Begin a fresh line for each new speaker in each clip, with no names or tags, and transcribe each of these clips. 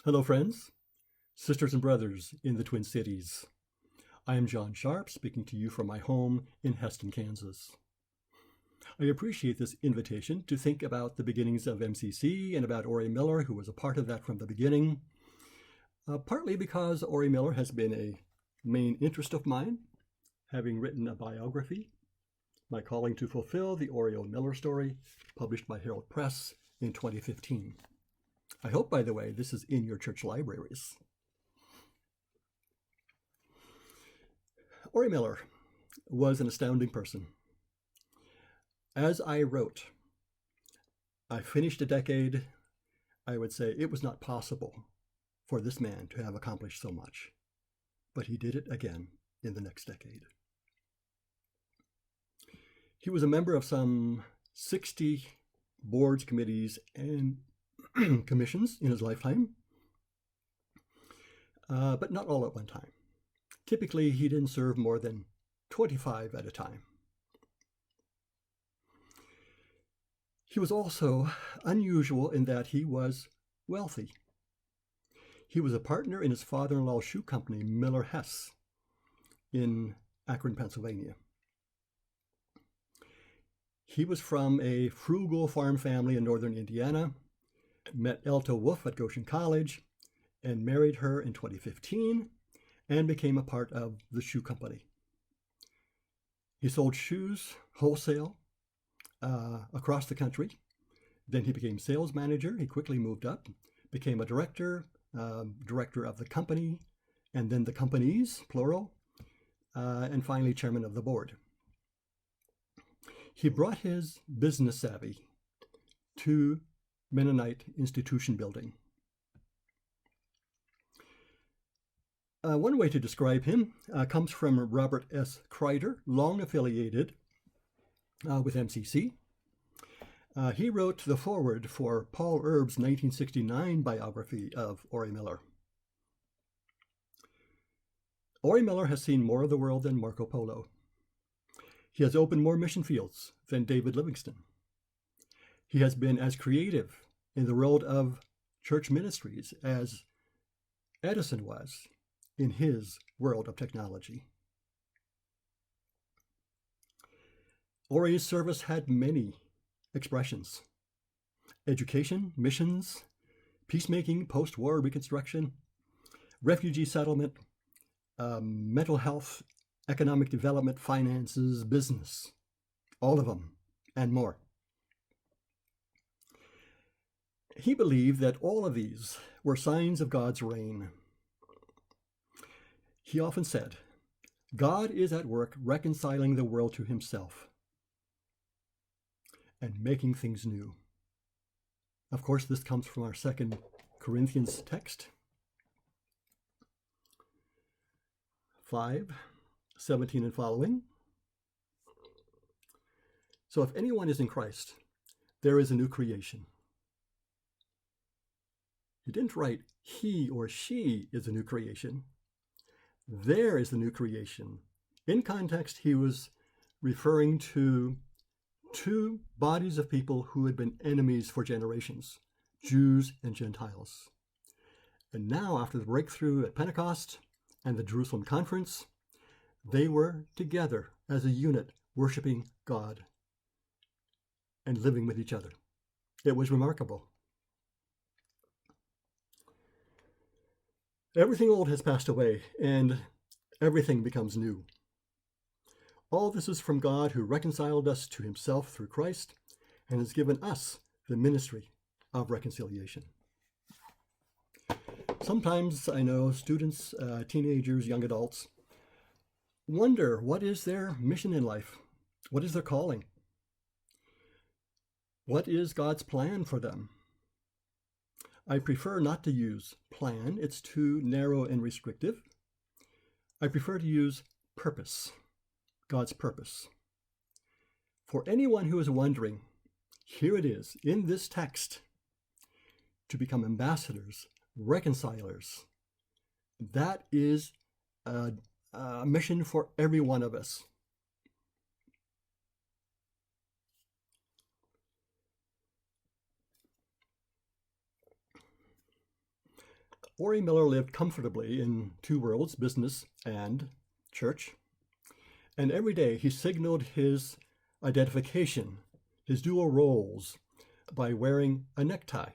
Hello, friends, sisters, and brothers in the Twin Cities. I am John Sharp, speaking to you from my home in Heston, Kansas. I appreciate this invitation to think about the beginnings of MCC and about Orie Miller, who was a part of that from the beginning, partly because Orie Miller has been a main interest of mine, having written a biography, My Calling to Fulfill the Orie Miller Story, published by Herald Press in 2015. I hope, by the way, this is in your church libraries. Orie Miller was an astounding person. As I wrote, I finished a decade. I would say it was not possible for this man to have accomplished so much, but he did it again in the next decade. He was a member of some 60 boards, committees, and commissions in his lifetime, but not all at one time. Typically, he didn't serve more than 25 at a time. He was also unusual in that he was wealthy. He was a partner in his father-in-law's shoe company, Miller Hess, in Akron, Pennsylvania. He was from a frugal farm family in northern Indiana, met Elta Wolf at Goshen College, and married her in 2015, and became a part of the shoe company. He sold shoes wholesale across the country. Then he became sales manager. He quickly moved up, became a director of the company, and then the companies, plural, and finally chairman of the board. He brought his business savvy to Mennonite institution building. One way to describe him comes from Robert S. Kreider, long affiliated with MCC. He wrote the foreword for Paul Erb's 1969 biography of Orie Miller. Orie Miller has seen more of the world than Marco Polo. He has opened more mission fields than David Livingstone. He has been as creative in the world of church ministries as Edison was in his world of technology. Orie's service had many expressions: education, missions, peacemaking, post-war reconstruction, refugee settlement, mental health, economic development, finances, business, all of them, and more. He believed that all of these were signs of God's reign. He often said, God is at work reconciling the world to himself and making things new. Of course, this comes from our 2 Corinthians text, 5:17 and following. So if anyone is in Christ, there is a new creation. He didn't write he or she is a new creation. There is the new creation. In context, he was referring to two bodies of people who had been enemies for generations, Jews and Gentiles. And now, after the breakthrough at Pentecost and the Jerusalem conference, they were together as a unit, worshiping God and living with each other. It was remarkable. Everything old has passed away, and everything becomes new. All this is from God, who reconciled us to himself through Christ and has given us the ministry of reconciliation. Sometimes I know students, teenagers, young adults wonder, what is their mission in life? What is their calling? What is God's plan for them? I prefer not to use plan. It's too narrow and restrictive. I prefer to use purpose, God's purpose. For anyone who is wondering, here it is in this text: to become ambassadors, reconcilers. That is a mission for every one of us. Orie Miller lived comfortably in two worlds, business and church, and every day he signaled his identification, his dual roles, by wearing a necktie.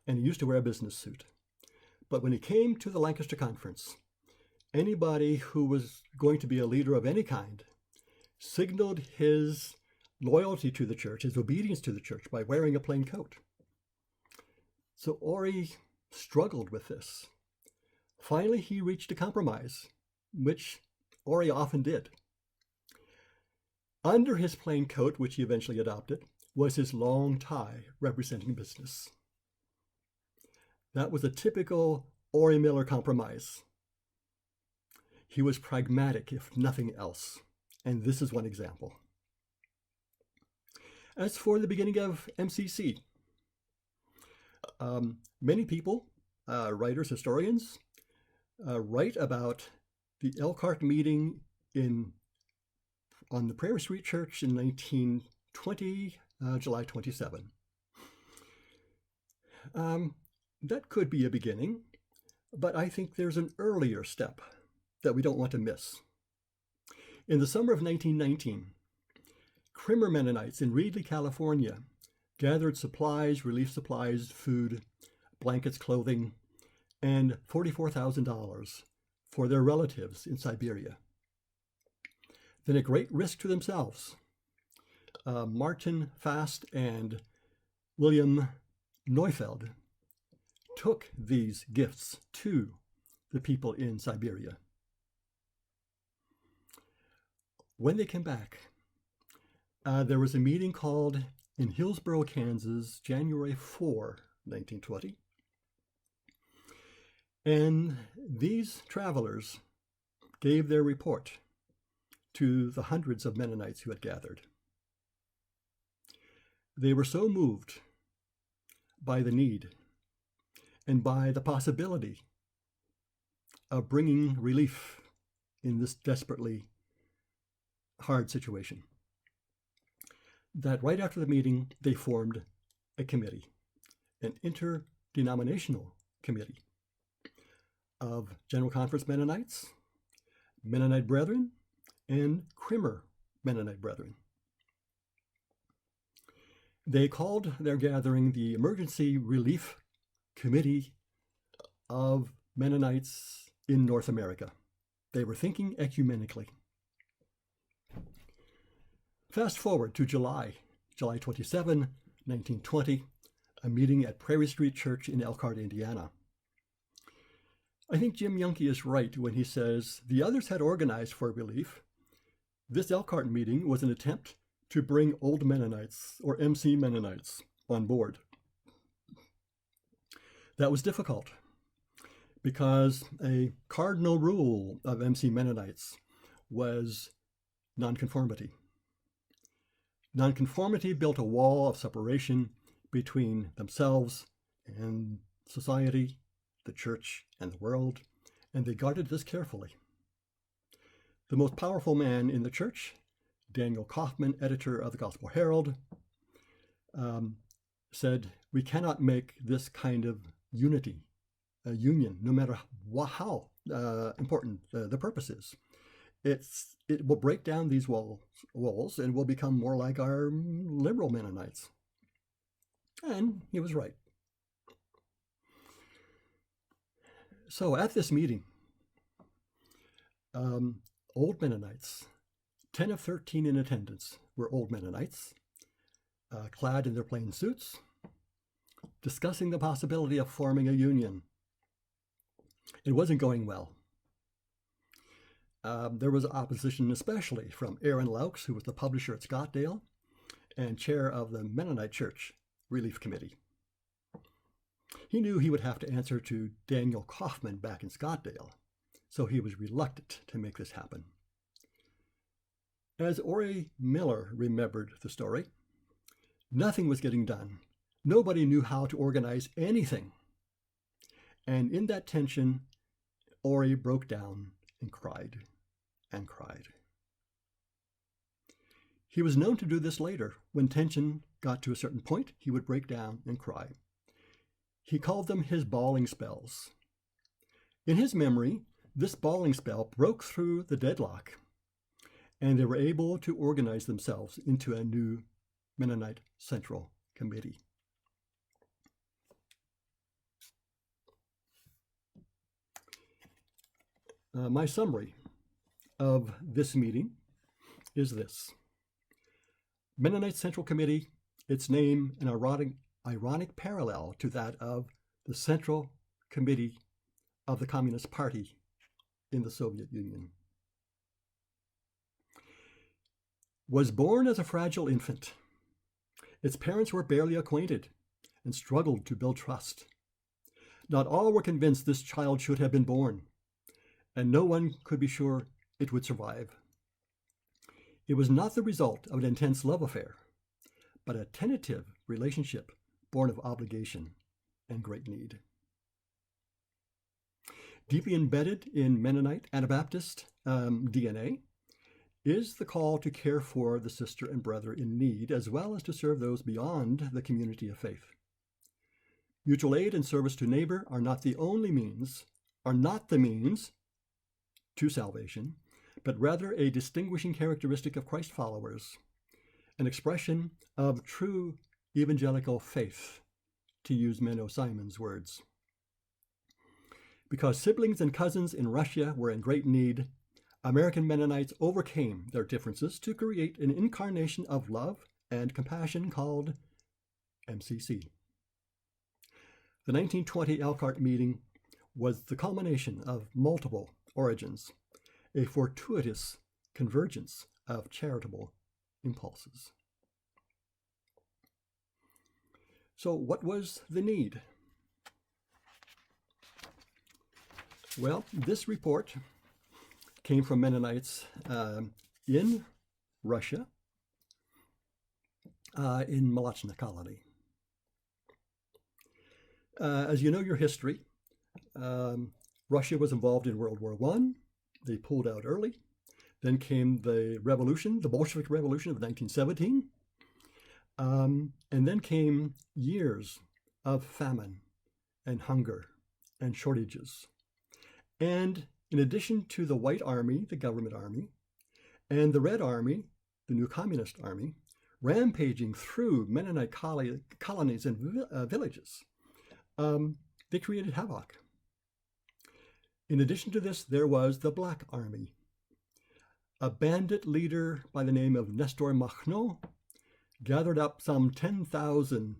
And he used to wear a business suit. But when he came to the Lancaster Conference, anybody who was going to be a leader of any kind signaled his loyalty to the church, his obedience to the church, by wearing a plain coat. So Orie struggled with this. Finally, he reached a compromise, which Orie often did. Under his plain coat, which he eventually adopted, was his long tie representing business. That was a typical Orie Miller compromise. He was pragmatic, if nothing else, and this is one example. As for the beginning of MCC, many people, writers, historians, write about the Elkhart meeting on the Prairie Street Church in 1920, July 27. That could be a beginning, but I think there's an earlier step that we don't want to miss. In the summer of 1919, Crimmer Mennonites in Reedley, California, gathered supplies, relief supplies, food, blankets, clothing, and $44,000 for their relatives in Siberia. Then, at great risk to themselves, Martin Fast and William Neufeld took these gifts to the people in Siberia. When they came back, there was a meeting called in Hillsboro, Kansas, January 4, 1920. And these travelers gave their report to the hundreds of Mennonites who had gathered. They were so moved by the need and by the possibility of bringing relief in this desperately hard situation that right after the meeting, they formed a committee, an interdenominational committee of General Conference Mennonites, Mennonite Brethren, and Crimmer Mennonite Brethren. They called their gathering the Emergency Relief Committee of Mennonites in North America. They were thinking ecumenically. Fast forward to July 27, 1920, a meeting at Prairie Street Church in Elkhart, Indiana. I think Jim Youngke is right when he says the others had organized for relief. This Elkhart meeting was an attempt to bring Old Mennonites, or MC Mennonites, on board. That was difficult because a cardinal rule of MC Mennonites was nonconformity. Nonconformity built a wall of separation between themselves and society, the church, and the world, and they guarded this carefully. The most powerful man in the church, Daniel Kaufman, editor of the Gospel Herald, said, "We cannot make this kind of unity, a union, no matter how important the purpose is. It will break down these walls and will become more like our liberal Mennonites." And he was right. So at this meeting, Old Mennonites, 10 of 13 in attendance were Old Mennonites, clad in their plain suits, discussing the possibility of forming a union. It wasn't going well. There was opposition, especially from Aaron Laux, who was the publisher at Scottdale and chair of the Mennonite Church Relief Committee. He knew he would have to answer to Daniel Kaufman back in Scottdale, so he was reluctant to make this happen. As Orie Miller remembered the story, nothing was getting done. Nobody knew how to organize anything. And in that tension, Orie broke down and cried and cried. He was known to do this later. When tension got to a certain point, he would break down and cry. He called them his bawling spells. In his memory, this bawling spell broke through the deadlock, and they were able to organize themselves into a new Mennonite Central Committee. My summary of this meeting is this. Mennonite Central Committee, its name an ironic parallel to that of the Central Committee of the Communist Party in the Soviet Union. Was born as a fragile infant. Its parents were barely acquainted and struggled to build trust. Not all were convinced this child should have been born, and no one could be sure it would survive. It was not the result of an intense love affair, but a tentative relationship born of obligation and great need. Deeply embedded in Mennonite Anabaptist DNA is the call to care for the sister and brother in need, as well as to serve those beyond the community of faith. Mutual aid and service to neighbor are not the means to salvation, but rather a distinguishing characteristic of Christ followers, an expression of true evangelical faith, to use Menno Simon's words. Because siblings and cousins in Russia were in great need, American Mennonites overcame their differences to create an incarnation of love and compassion called MCC. The 1920 Elkhart meeting was the culmination of multiple origins, a fortuitous convergence of charitable impulses. So what was the need? Well, this report came from Mennonites in Russia, in Malachna colony. As you know your history, Russia was involved in World War I. They pulled out early. Then came the revolution, the Bolshevik Revolution of 1917. And then came years of famine and hunger and shortages. And in addition to the White Army, the government army, and the Red Army, the new Communist Army, rampaging through Mennonite colonies and villages, they created havoc. In addition to this, there was the Black Army. A bandit leader by the name of Nestor Makhno gathered up some 10,000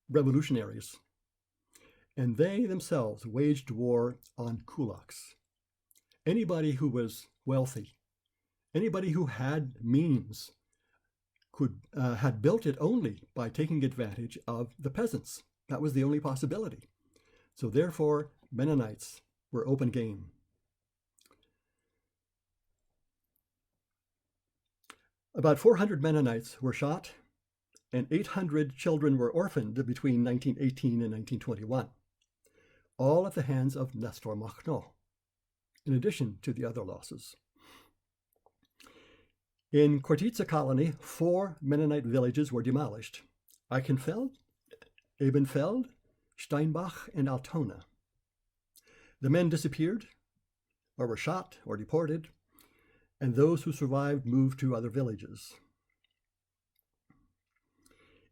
revolutionaries, and they themselves waged war on kulaks. Anybody who was wealthy, anybody who had means, had built it only by taking advantage of the peasants. That was the only possibility. So therefore, Mennonites were open game. About 400 Mennonites were shot, and 800 children were orphaned between 1918 and 1921, all at the hands of Nestor Makhno, in addition to the other losses. In Kortitsa colony, 4 Mennonite villages were demolished: Eichenfeld, Ebenfeld, Steinbach, and Altona. The men disappeared, or were shot or deported, and those who survived moved to other villages.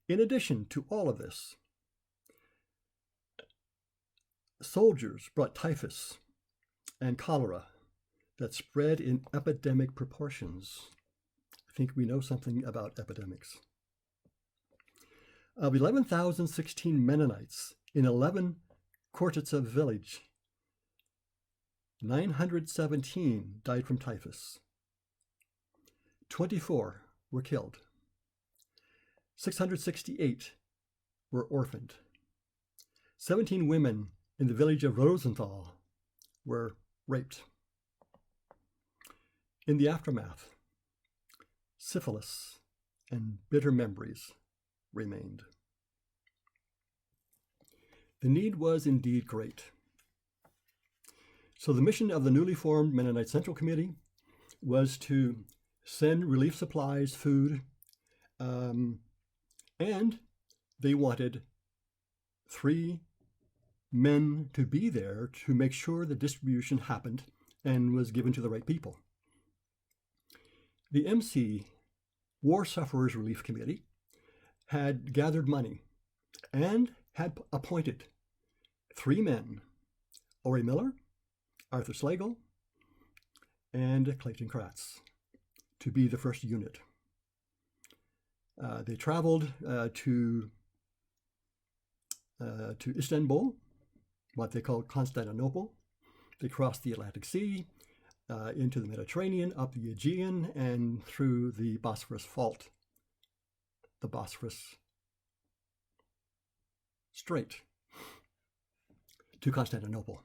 In addition to all of this, soldiers brought typhus and cholera that spread in epidemic proportions. I think we know something about epidemics. Of 11,016 Mennonites in 11 Kortitsa village, 917 died from typhus. 24 were killed. 668 were orphaned. 17 women in the village of Rosenthal were raped. In the aftermath, syphilis and bitter memories remained. The need was indeed great. So the mission of the newly formed Mennonite Central Committee was to send relief supplies, food, and they wanted 3 men to be there to make sure the distribution happened and was given to the right people. The MC, War Sufferers Relief Committee, had gathered money and had appointed 3 men, Orie Miller, Arthur Slagle, and Clayton Kratz, to be the first unit. They traveled to Istanbul, what they called Constantinople. They crossed the Atlantic Sea, into the Mediterranean, up the Aegean, and through the Bosphorus Fault, the Bosphorus Strait, to Constantinople.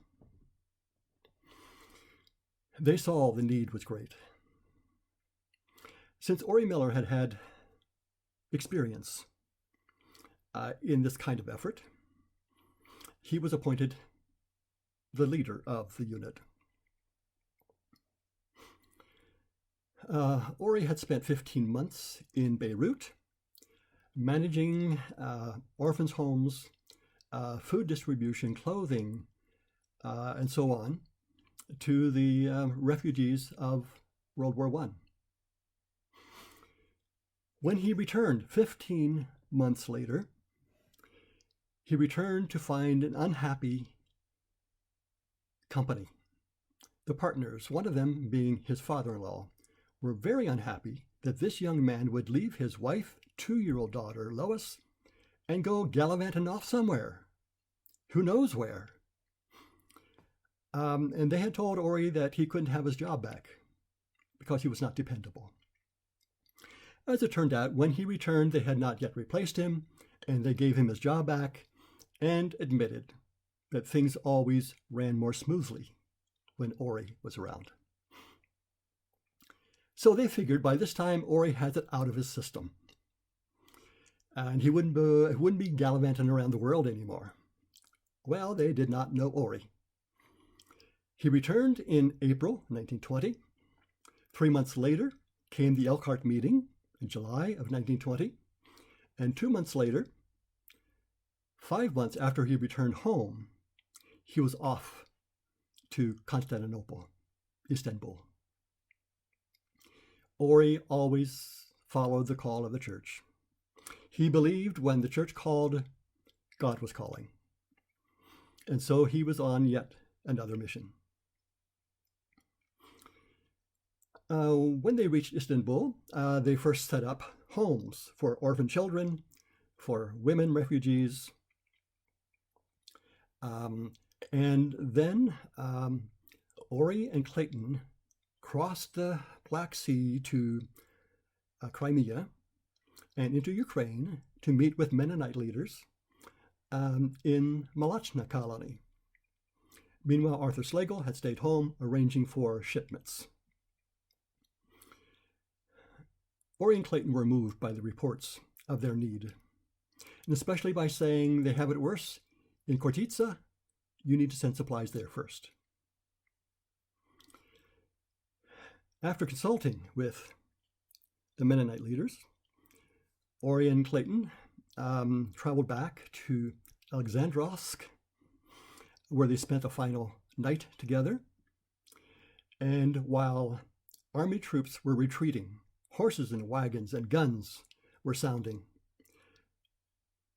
They saw the need was great. Since Orie Miller had had experience in this kind of effort, he was appointed the leader of the unit. Orie had spent 15 months in Beirut, managing orphans' homes, food distribution, clothing, and so on, to the refugees of World War I. When he returned 15 months later, he returned to find an unhappy company. The partners, one of them being his father-in-law, were very unhappy that this young man would leave his wife, 2-year-old daughter, Lois, and go gallivanting off somewhere. Who knows where? And they had told Orie that he couldn't have his job back because he was not dependable. As it turned out, when he returned, they had not yet replaced him, and they gave him his job back and admitted that things always ran more smoothly when Orie was around. So they figured by this time Orie has it out of his system, and he wouldn't be gallivanting around the world anymore. Well, they did not know Orie. He returned in April 1920. 3 months later came the Elkhart meeting in July of 1920, and 2 months later, 5 months after he returned home, he was off to Constantinople, Istanbul. Orie always followed the call of the church. He believed when the church called, God was calling. And so he was on yet another mission. When they reached Istanbul, they first set up homes for orphan children, for women refugees, and then Orie and Clayton crossed the Black Sea to Crimea and into Ukraine to meet with Mennonite leaders in Malachna colony. Meanwhile, Arthur Slagle had stayed home arranging for shipments. Orie and Clayton were moved by the reports of their need, and especially by saying they have it worse in Kortitsa, you need to send supplies there first. After consulting with the Mennonite leaders, Orie and Clayton traveled back to Alexandrovsk, where they spent a final night together. And while army troops were retreating, horses and wagons and guns were sounding,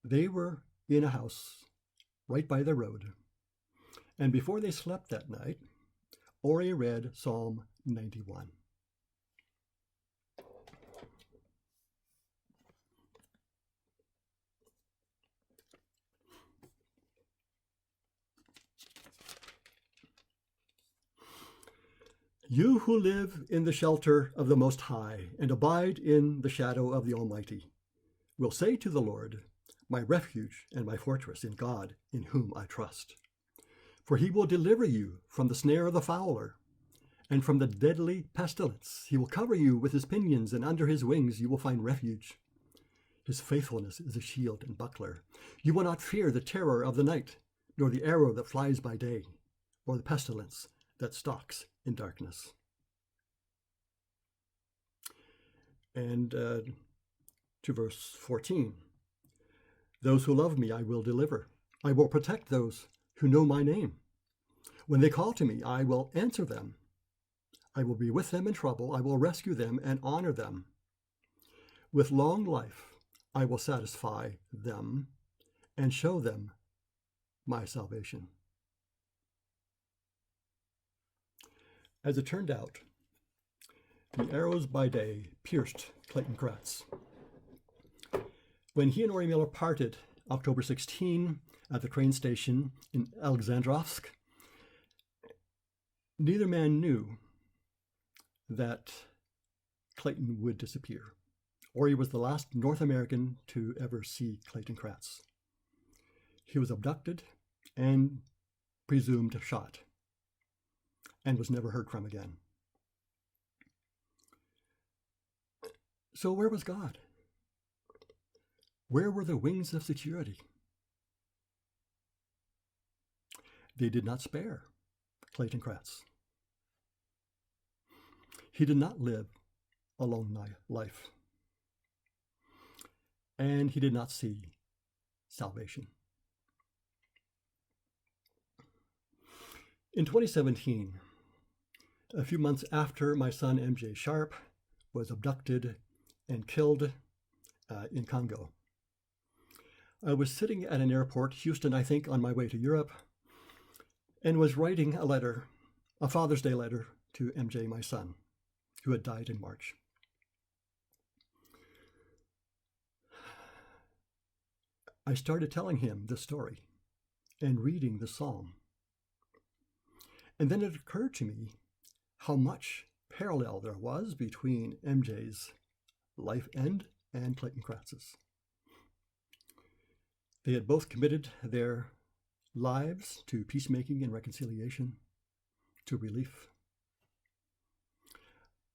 they were in a house right by the road. And before they slept that night, Orie read Psalm 91. You who live in the shelter of the Most High and abide in the shadow of the Almighty will say to the Lord, my refuge and my fortress in God, in whom I trust. For he will deliver you from the snare of the fowler and from the deadly pestilence. He will cover you with his pinions, and under his wings you will find refuge. His faithfulness is a shield and buckler. You will not fear the terror of the night, nor the arrow that flies by day, or the pestilence that stalks in darkness. And to verse 14, those who love me I will deliver. I will protect those who know my name. When they call to me, I will answer them. I will be with them in trouble. I will rescue them and honor them. With long life, I will satisfy them and show them my salvation. As it turned out, the arrows by day pierced Clayton Kratz. When he and Orie Miller parted October 16 at the train station in Alexandrovsk, neither man knew that Clayton would disappear. Orie was the last North American to ever see Clayton Kratz. He was abducted and presumed shot, and was never heard from again. So where was God? Where were the wings of security? They did not spare Clayton Kratz. He did not live a lone life, and he did not see salvation. In 2017, a few months after my son MJ Sharp was abducted and killed in Congo, I was sitting at an airport, Houston, I think, on my way to Europe, and was writing a letter, a Father's Day letter, to MJ, my son, who had died in March. I started telling him the story and reading the psalm. And then it occurred to me how much parallel there was between MJ's life end and Clayton Kratz's. They had both committed their lives to peacemaking and reconciliation, to relief.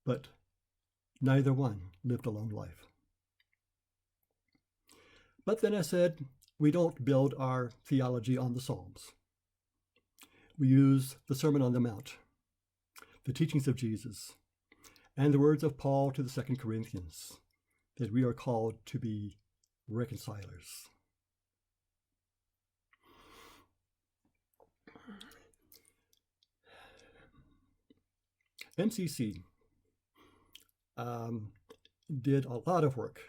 But neither one lived a long life. But then I said, we don't build our theology on the Psalms. We use the Sermon on the Mount, the teachings of Jesus, and the words of Paul to the 2 Corinthians, that we are called to be reconcilers. MCC did a lot of work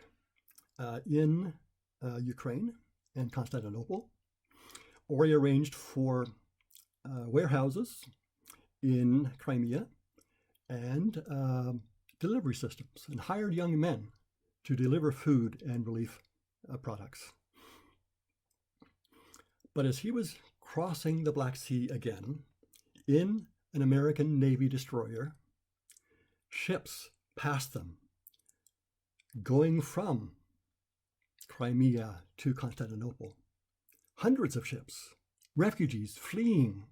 in Ukraine and Constantinople. Orie arranged for warehouses in Crimea and delivery systems, and hired young men to deliver food and relief products. But as he was crossing the Black Sea again in an American Navy destroyer, ships passed them, going from Crimea to Constantinople. Hundreds of ships, refugees fleeing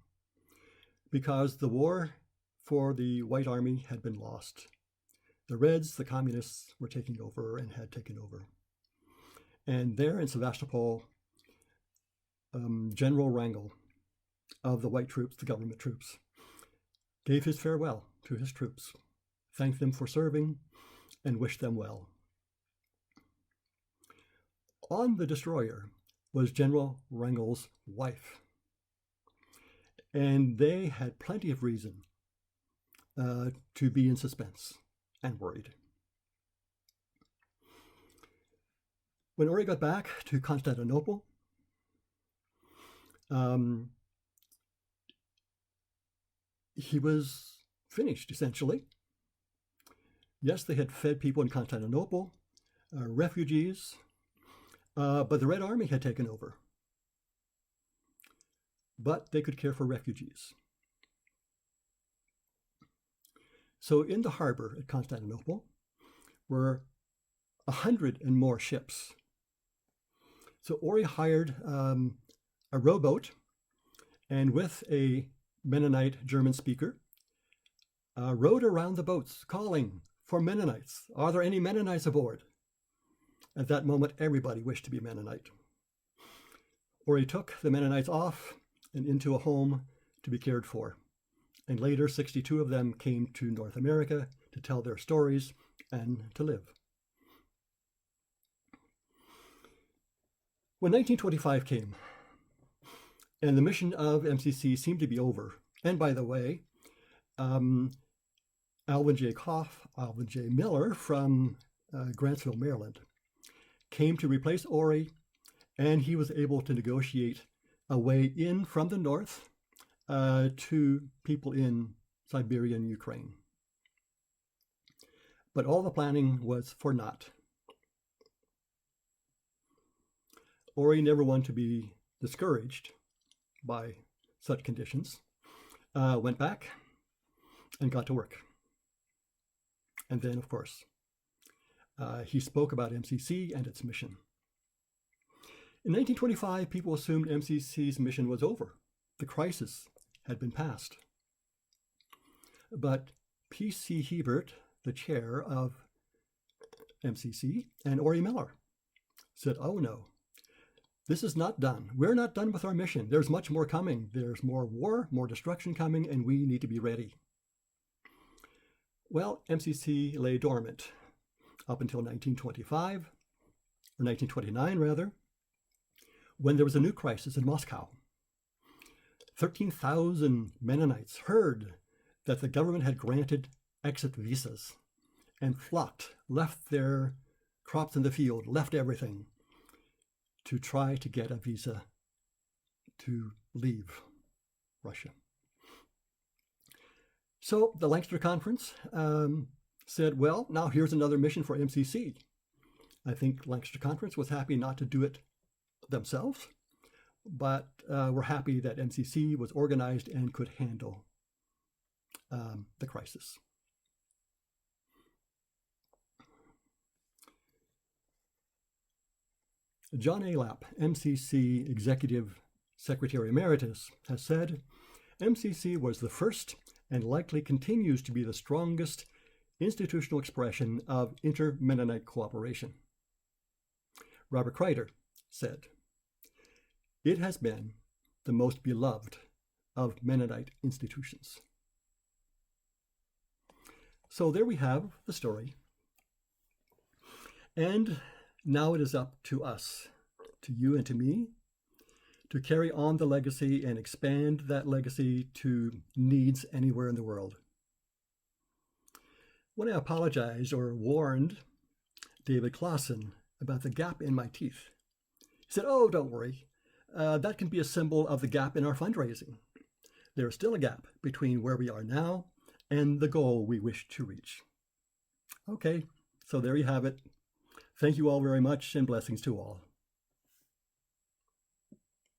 because the war for the White Army had been lost. The Reds, the communists, were taking over and had taken over. And there in Sevastopol, General Wrangel of the white troops, the government troops, gave his farewell to his troops, thanked them for serving, and wished them well. On the destroyer was General Wrangel's wife, and they had plenty of reason to be in suspense and worried. When Orie got back to Constantinople, he was finished, essentially. Yes, they had fed people in Constantinople, refugees, but the Red Army had taken over. But they could care for refugees. So in the harbor at Constantinople were 100 and more ships. So Orie hired a rowboat, and with a Mennonite German speaker, rowed around the boats calling for Mennonites. Are there any Mennonites aboard? At that moment, everybody wished to be Mennonite. Orie took the Mennonites off and into a home to be cared for. And later, 62 of them came to North America to tell their stories and to live. When 1925 came, And the mission of MCC seemed to be over. And by the way, Alvin J. Miller from Grantsville, Maryland, came to replace Orie, and he was able to negotiate a way in from the north to people in Siberia and Ukraine. But all the planning was for naught. Orie never wanted to be discouraged by such conditions, went back and got to work. And then, of course, he spoke about MCC and its mission. In 1925, people assumed MCC's mission was over. The crisis had been passed. But P.C. Hebert, the chair of MCC, and Orie Miller said, oh no, this is not done. We're not done with our mission. There's much more coming. There's more war, more destruction coming, and we need to be ready. Well, MCC lay dormant up until 1925, or 1929 rather, when there was a new crisis in Moscow. 13,000 Mennonites heard that the government had granted exit visas and flocked, left their crops in the field, left everything to try to get a visa to leave Russia. So the Lancaster Conference said, well, now here's another mission for MCC. I think Lancaster Conference was happy not to do it themselves, but were happy that MCC was organized and could handle the crisis. John A. Lapp, MCC Executive Secretary Emeritus, has said, MCC was the first and likely continues to be the strongest institutional expression of inter-Mennonite cooperation. Robert Kreider said, it has been the most beloved of Mennonite institutions. So there we have the story. And now it is up to us, to you and to me, to carry on the legacy and expand that legacy to needs anywhere in the world. When I apologized or warned David Clausen about the gap in my teeth, he said, oh, don't worry. That can be a symbol of the gap in our fundraising. There is still a gap between where we are now and the goal we wish to reach. Okay, so there you have it. Thank you all very much, and blessings to all.